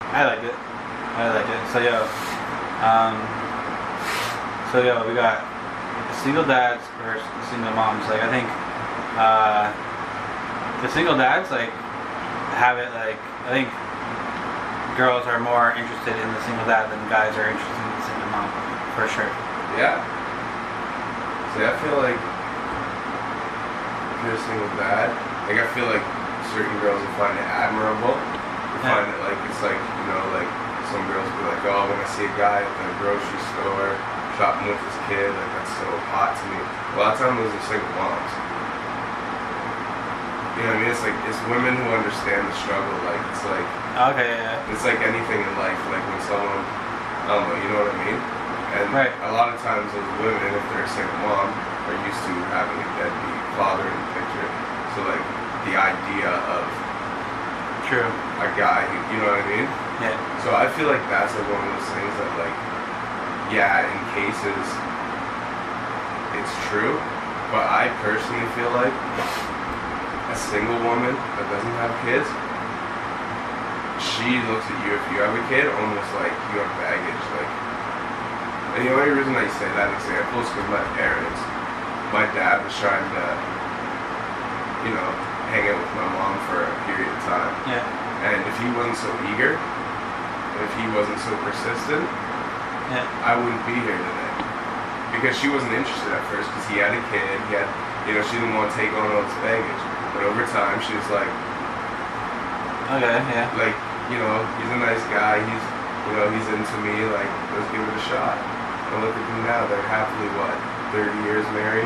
I like it. I like it. Um, we got single dads versus single moms. Like I think the single dads have it I think girls are more interested in the single dad than guys are interested in the single mom, for sure. Yeah. See, I feel like if you're a single dad, I feel like certain girls will find it admirable. They find it it's some girls be like, oh, when I see a guy at the grocery store shopping with his kid, that's so hot to me. A lot of times those are single moms. You know what I mean? It's women who understand the struggle. Okay, yeah. It's like anything in life. Like when someone, I don't know, you know what I mean? And right. A lot of times those women, if they're a single mom, are used to having a deadbeat father in the picture. So the idea of true a guy, you know what I mean? Yeah. So I feel like that's one of those things that in cases it's true, but I personally feel like a single woman that doesn't have kids, she looks at you if you have a kid almost like you have baggage. And the only reason I say that example is because my dad was trying to, hang out with my mom for a period of time. Yeah. And if he wasn't so eager, and if he wasn't so persistent, yeah, I wouldn't be here today. Because she wasn't interested at first because he had a kid, she didn't want to take on all this baggage. But over time, she was like, okay, yeah. He's a nice guy, he's into me, let's give it a shot. And look at them now, they're happily, 30 years married?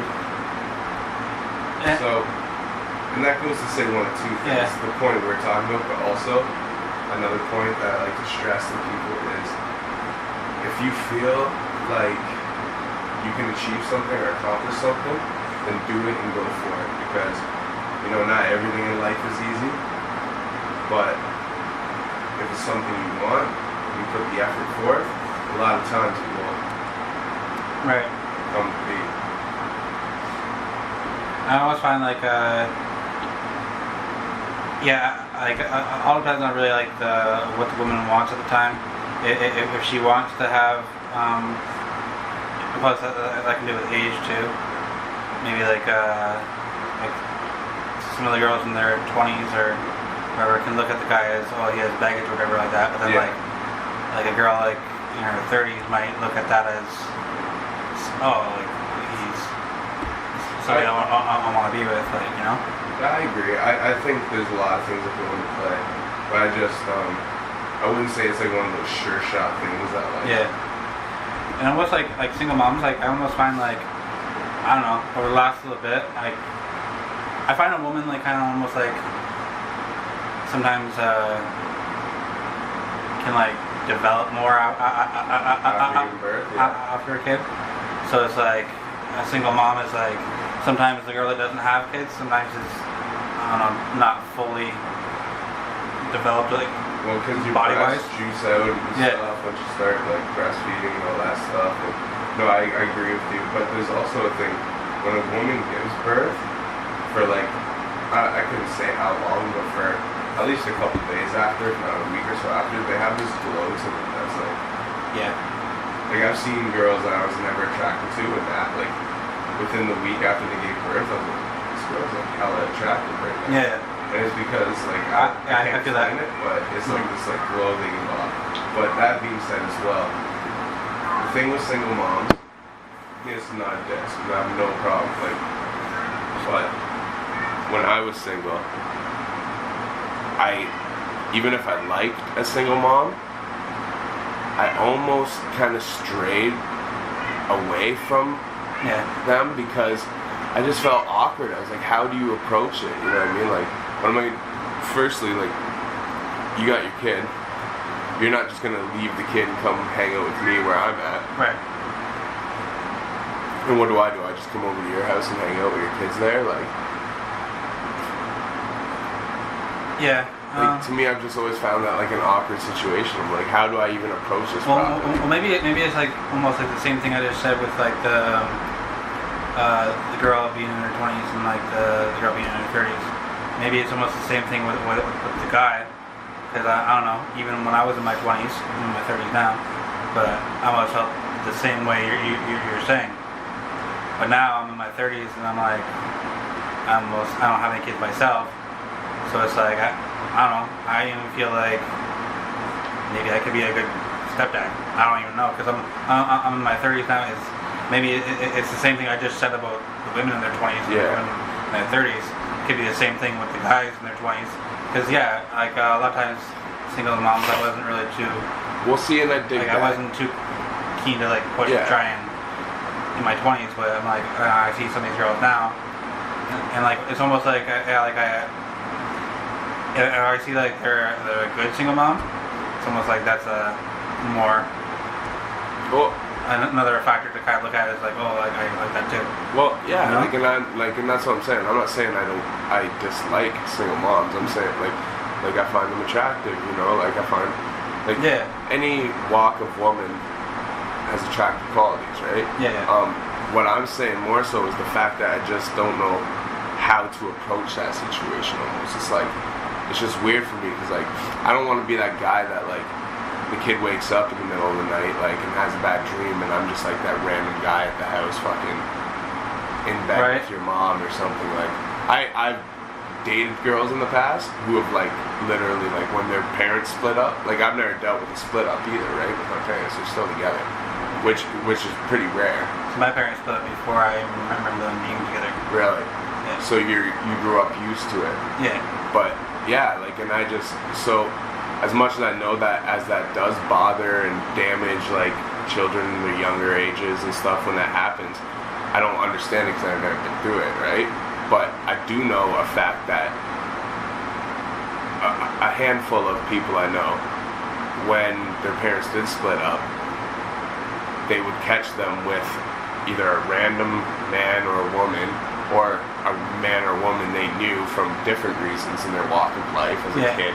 Yeah. So, and that goes to say one of two things. Yeah. The point we're talking about, but also another point that I like to stress to people is if you feel like you can achieve something or accomplish something, then do it and go for it. Because, not everything in life is easy, but if it's something you want, and you put the effort for it, a lot of times it will come to be. I always find all depends on really what the woman wants at the time. If she wants to have, plus that can do with age too. Maybe some of the girls in their 20s or whatever can look at the guy as, oh, he has baggage or whatever like that. But then a girl in her 30s might look at that as, oh, he's somebody I want to be with, I agree. I think there's a lot of things that go into play, but I just I wouldn't say it's one of those sure shot things that yeah. And almost like single moms, I almost find I don't know, over the last little bit, I find a woman kind of almost sometimes can develop more after a kid. So it's a single mom is sometimes the girl that doesn't have kids, sometimes it's, I don't know, not fully developed because you body-wise. Juice out and stuff once you start breastfeeding and all that stuff. And, no, I agree with you. But there's also a thing when a woman gives birth for I couldn't say how long, but for at least a couple days after, if not a week or so after, they have this glow to them that's yeah. I've seen girls that I was never attracted to, and that within the week after they gave birth, I was like, this girl's hella attractive right now. Yeah. And it's because I can't explain it, but it's this glow they give off. But that being said as well, the thing with single moms, it's not a diss, I have no problem. But when I was single, even if I liked a single mom, I almost kind of strayed away from them because I just felt awkward. I was like, how do you approach it? You know what I mean? Firstly, you got your kid. You're not just gonna leave the kid and come hang out with me where I'm at. Right. And what do? I just come over to your house and hang out with your kids there? Yeah. To me, I've just always found that an awkward situation. I'm like, how do I even approach this well, problem? Well, maybe it's almost the same thing I just said with the girl being in her 20s and the girl being in her 30s. Maybe it's almost the same thing with the guy. because I don't know, even when I was in my 20s, I'm in my 30s now, but I almost felt the same way you're saying. But now I'm in my 30s and I'm like, I don't have any kids myself, so it's like, I don't know, I even feel like maybe I could be a good stepdad. I don't even know, because I'm in my 30s now. It's the same thing I just said about the women in their 20s and the women in their 30s. It could be the same thing with the guys in their 20s. Because like a lot of times, single moms, I wasn't really too. We'll see, and I dig like, that. I wasn't too keen to like push and try and in my 20s, but I'm like, I see some of these girls now, and like it's almost like if I see like they're a good single mom, it's almost like that's a more. Well, another factor to kind of look at is like, oh, like I like that too. Well, yeah, you know? and that's what I'm saying. I'm not saying I dislike single moms. I'm saying like I find them attractive. You know, like I find any walk of woman has attractive qualities, right? Yeah. What I'm saying more so is the fact that I just don't know how to approach that situation. Almost, it's just weird for me because like I don't want to be that guy that like. The kid wakes up in the middle of the night, like, and has a bad dream, and I'm just like that random guy at the house, fucking in bed with your mom or something. Like, I've dated girls in the past who have like literally like when their parents split up. Like, I've never dealt with a split up either, right? With my parents, they're still together, which is pretty rare. So my parents split up before I remember them being together. Really? Yeah. So you grew up used to it. Yeah. But yeah, like, and I just so. As much as I know that does bother and damage like children in their younger ages and stuff when that happens, I don't understand it because I've never been through it, right? But I do know a fact that a handful of people I know, when their parents did split up, they would catch them with either a random man or a woman, or a man or woman they knew from different reasons in their walk of life as a kid.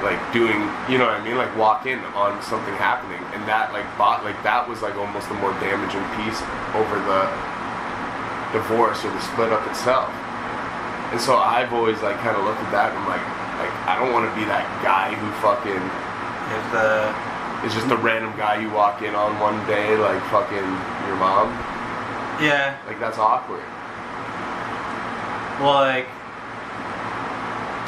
Like doing, you know what I mean? Like walk in on something happening, and that that was like almost the more damaging piece over the divorce or the split up itself. And so I've always like kind of looked at that and I'm like I don't want to be that guy who fucking is just a random guy you walk in on one day like fucking your mom. Yeah. Like that's awkward. Well, like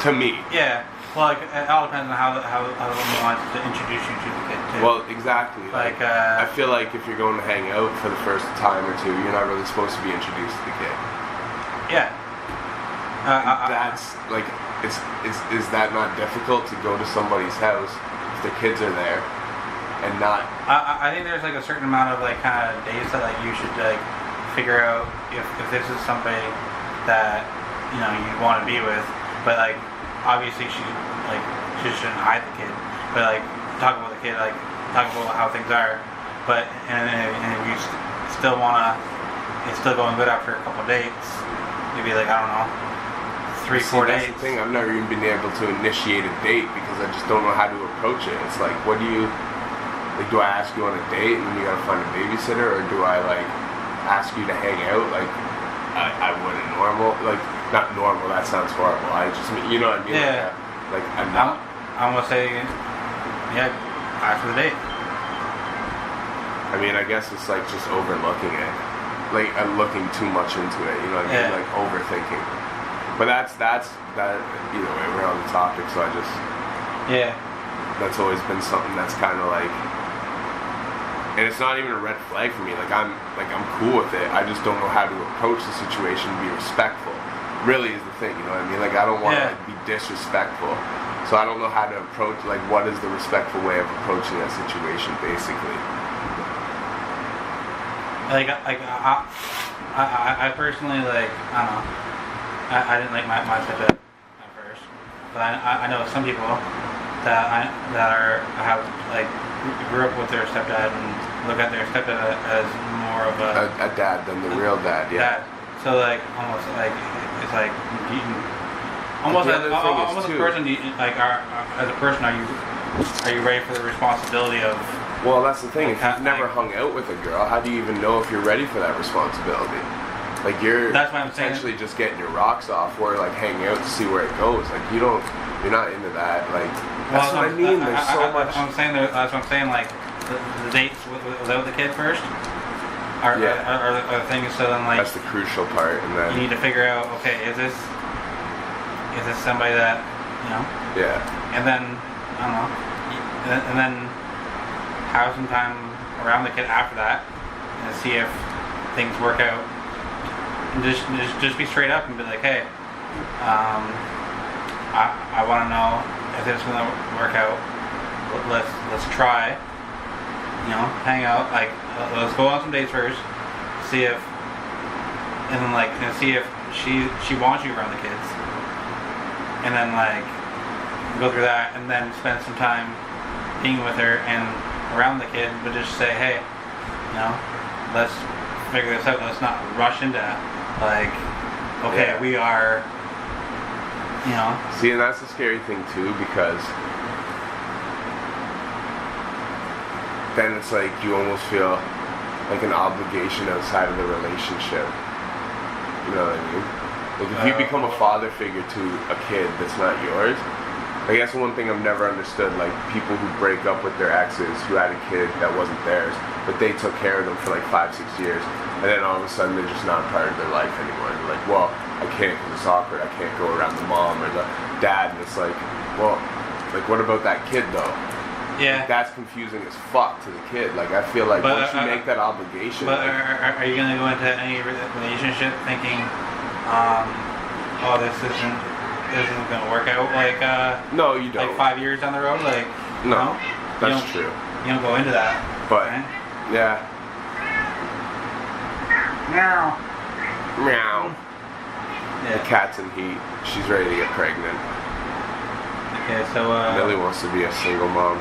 to me. Yeah. Well, like, it all depends on how the woman wants to introduce you to the kid, too. Well, exactly. Like, I feel like if you're going to hang out for the first time or two, you're not really supposed to be introduced to the kid. Yeah. That's, like, is that not difficult to go to somebody's house if their kids are there and not... I think there's, like, a certain amount of, like, kind of days that, like, you should, like, figure out if this is somebody that, you know, you want to be with, but, like, obviously she shouldn't hide the kid, but like talk about the kid, like talk about how things are, but and if you still wanna, it's still going good after a couple of dates, maybe like I don't know, 3-4 dates. That's the thing. I've never even been able to initiate a date because I just don't know how to approach it. It's like, what do you like? Do I ask you on a date and then you gotta find a babysitter, or do I like ask you to hang out like I would a normal like? Not normal, that sounds horrible. I just mean, you know what I mean? Yeah. Like I'm not. I'm gonna say, yeah, after the date. I mean, I guess it's like just overlooking it. Like, I'm looking too much into it, you know what I mean? Like, overthinking. But that's that, either way, we're on the topic, so I just... Yeah. That's always been something that's kind of like... And it's not even a red flag for me. Like, I'm cool with it. I just don't know how to approach the situation and be respectful. Really is the thing, you know what I mean? Like, I don't want to be disrespectful. So I don't know how to approach, like, what is the respectful way of approaching that situation, basically. Like, I personally, like, I don't know. I didn't like my stepdad at first. But I know some people that have, like, grew up with their stepdad and look at their stepdad as more of a dad than the real dad, yeah. Dad. So, like, almost, like, it's like almost as a person, like, as a person, are you ready for the responsibility of? Well, that's the thing. Like, if you've never hung out with a girl, how do you even know if you're ready for that responsibility? Like, that's why I'm potentially just getting your rocks off, or like hanging out to see where it goes. Like, you're not into that. Like, That's what I mean. There's so much. That's what I'm saying. That's what I'm saying. Like the dates without the kid first are the things. So then, like, that's the crucial part, and then you need to figure out. Okay, is this somebody that, you know? Yeah. And then I don't know. And then have some time around the kid after that, and see if things work out. And just be straight up and be like, hey, I want to know if this is gonna work out. Let's try. You know, hang out. Like, let's go on some dates first. See if, and then like, and see if she wants you around the kids. And then like, go through that, and then spend some time being with her and around the kid. But just say, hey, you know, let's figure this out. Let's not rush into that. Like, okay, we are. You know. See, and that's the scary thing too, because then it's like you almost feel like an obligation outside of the relationship. You know what I mean? Like if you become a father figure to a kid that's not yours, I guess one thing I've never understood, like people who break up with their exes who had a kid that wasn't theirs, but they took care of them for like 5-6 years, and then all of a sudden they're just not part of their life anymore. And they're like, well, I can't because it's awkward. I can't go around the mom or the dad. And it's like, well, like what about that kid though? Yeah. Like, that's confusing as fuck to the kid. Like I feel like once you make that obligation. But like, are you gonna go into any relationship thinking, oh, this isn't gonna work out? Like no, you don't. Like 5 years down the road, like no, that's true. You don't go into that. But right? yeah. Meow. Meow. Yeah. The cat's in heat. She's ready to get pregnant. Okay, so Millie wants to be a single mom.